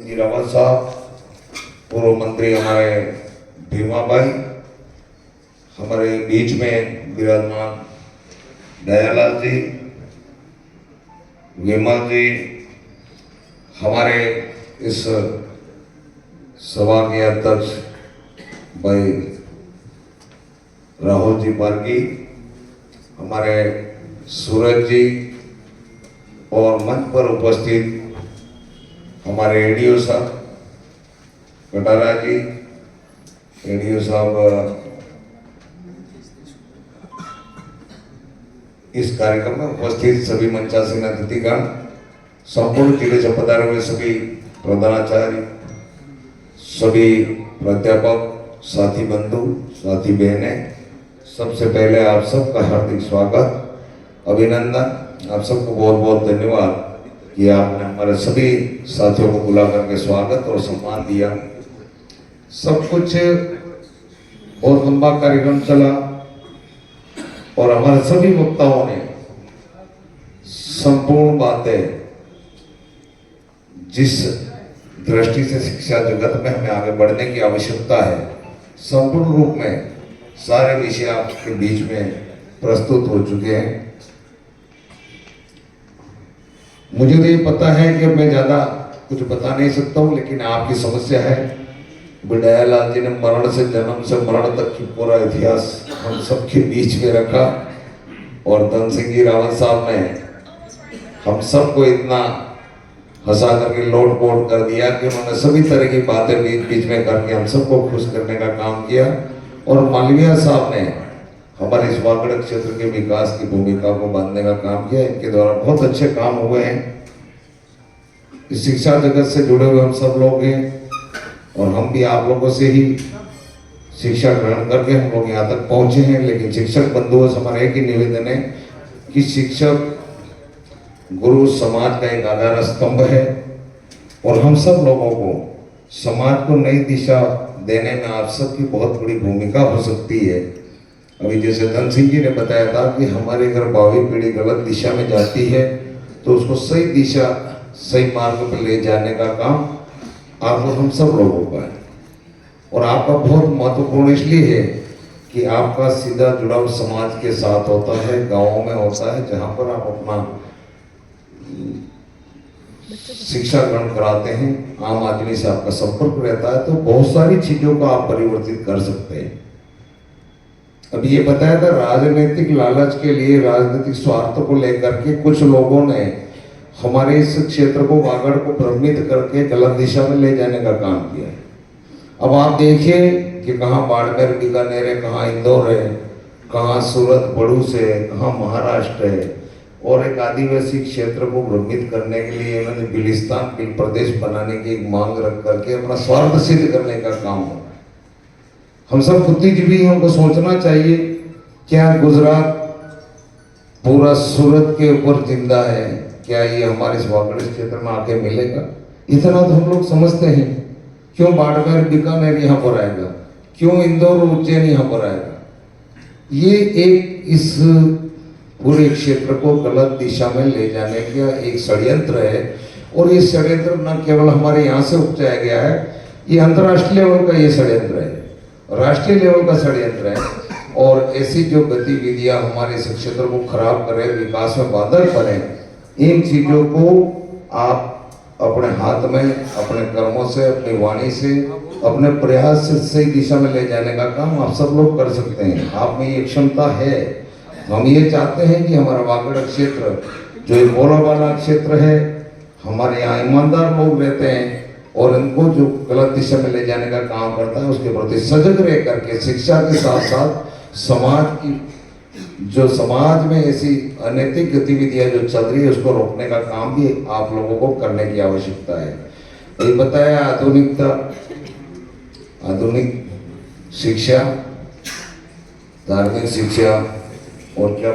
जी रावत साहब, पूर्व मंत्री हमारे भीमा भाई, हमारे बीच में विराजमान दयालाल जी, विमल जी, हमारे इस सभा के अध्यक्ष भाई राहुल जी पारगी, हमारे सूरज जी और मंच पर उपस्थित हमारे एडीओ साहब कटारा जी, एडीओ साहब इस कार्यक्रम में उपस्थित सभी मंचासीन अतिथिगण, संपूर्ण जिले से पधारे हुए सभी प्रधानाचार्य, सभी प्राध्यापक, साथी बंधु, साथी बहनें, सबसे पहले आप सबका हार्दिक स्वागत, अभिनंदन। आप सबको बहुत बहुत धन्यवाद कि आपने हमारे सभी साथियों को बुला करके स्वागत और सम्मान दिया। सब कुछ बहुत लंबा कार्यक्रम चला और हमारे सभी वक्ताओं ने संपूर्ण बातें जिस दृष्टि से शिक्षा जगत में हमें आगे बढ़ने की आवश्यकता है, संपूर्ण रूप में सारे विषय आपके बीच में प्रस्तुत हो चुके हैं। मुझे तो ये पता है कि मैं ज़्यादा कुछ बता नहीं सकता हूँ, लेकिन आपकी समस्या है। दयालाल जी ने मरण से जन्म से मरण तक की पूरा इतिहास हम सबके बीच में रखा और धन सिंह जी रावत साहब ने हम सबको इतना हंसा करके लोट पोट कर दिया कि उन्होंने सभी तरह की बातें बीच बीच में करके हम सबको खुश करने का काम किया। और मालवीय साहब ने हमारे इस वागड़ क्षेत्र के विकास की भूमिका को बांधने का काम किया। इनके द्वारा बहुत अच्छे काम हुए हैं। इस शिक्षा जगत से जुड़े हुए हम सब लोग हैं और हम भी आप लोगों से ही शिक्षा ग्रहण करके हम लोग यहाँ तक पहुँचे हैं। लेकिन शिक्षक बंधुओं से हमारा एक ही निवेदन है कि शिक्षक गुरु समाज का एक आधार स्तंभ है और हम सब लोगों को समाज को नई दिशा देने में आप सबकी बहुत बड़ी भूमिका हो सकती है। अभी जैसे धन सिंह जी ने बताया था कि हमारे अगर भावी पीढ़ी गलत दिशा में जाती है तो उसको सही दिशा, सही मार्ग पर ले जाने का काम आप लोग हम सब लोगों का है। और आपका बहुत महत्वपूर्ण इसलिए है कि आपका सीधा जुड़ाव समाज के साथ होता है, गाँवों में होता है, जहाँ पर आप अपना शिक्षा ग्रहण कराते हैं, आम आदमी से आपका संपर्क रहता है, तो बहुत सारी चीजों को आप परिवर्तित कर सकते हैं। अब ये बताया था राजनीतिक लालच के लिए, राजनीतिक स्वार्थ को लेकर के कुछ लोगों ने हमारे इस क्षेत्र को, वागड़ को भ्रमित करके गलत दिशा में ले जाने का काम किया है। अब आप देखिए कि कहाँ बाड़मेर, बीकानेर है, कहाँ इंदौर है, कहाँ सूरत, बड़ूस है, कहाँ महाराष्ट्र है, और एक आदिवासी क्षेत्र को भ्रमित करने के लिए उन्होंने बिलिस्तान बिल प्रदेश बनाने की एक मांग रख करके अपना स्वार्थ सिद्ध करने का काम हो। हम सब बुद्धिजीवी हैं, हमको सोचना चाहिए, क्या गुजरात पूरा सूरत के ऊपर जिंदा है? क्या ये हमारे इस वागड़ क्षेत्र में आके मिलेगा? इतना तो हम लोग समझते हैं। क्यों बाड़मेर, बीकानेर यहाँ पर आएगा? क्यों इंदौर, उज्जैन यहाँ पर आएगा? ये एक इस पूरे क्षेत्र को गलत दिशा में ले जाने का एक षड्यंत्र है। और ये षड्यंत्र न केवल हमारे यहाँ से उपजाया गया है, ये अंतर्राष्ट्रीय लेवल का ये षड्यंत्र है, राष्ट्रीय लेवल का षड्यंत्र है। और ऐसी जो गतिविधियां हमारे इस क्षेत्र को खराब करें, विकास में बाधक करें, इन चीजों को आप अपने हाथ में, अपने कर्मों से, अपनी वाणी से, अपने प्रयास से सही दिशा में ले जाने का काम आप सब लोग कर सकते हैं। आप में ये क्षमता है। हम ये चाहते हैं कि हमारा वागड़ क्षेत्र जो एक बोला वाला क्षेत्र है, हमारे यहाँ ईमानदार लोग रहते हैं और इनको जो गलत दिशा में ले जाने का काम करता है उसके प्रति सजग रह करके शिक्षा के साथ साथ समाज की, जो समाज में ऐसी अनैतिक गतिविधियां जो चल रही है उसको रोकने का काम भी आप लोगों को करने की आवश्यकता है। ये बताया आधुनिकता, आधुनिक शिक्षा, धार्मिक शिक्षा और क्या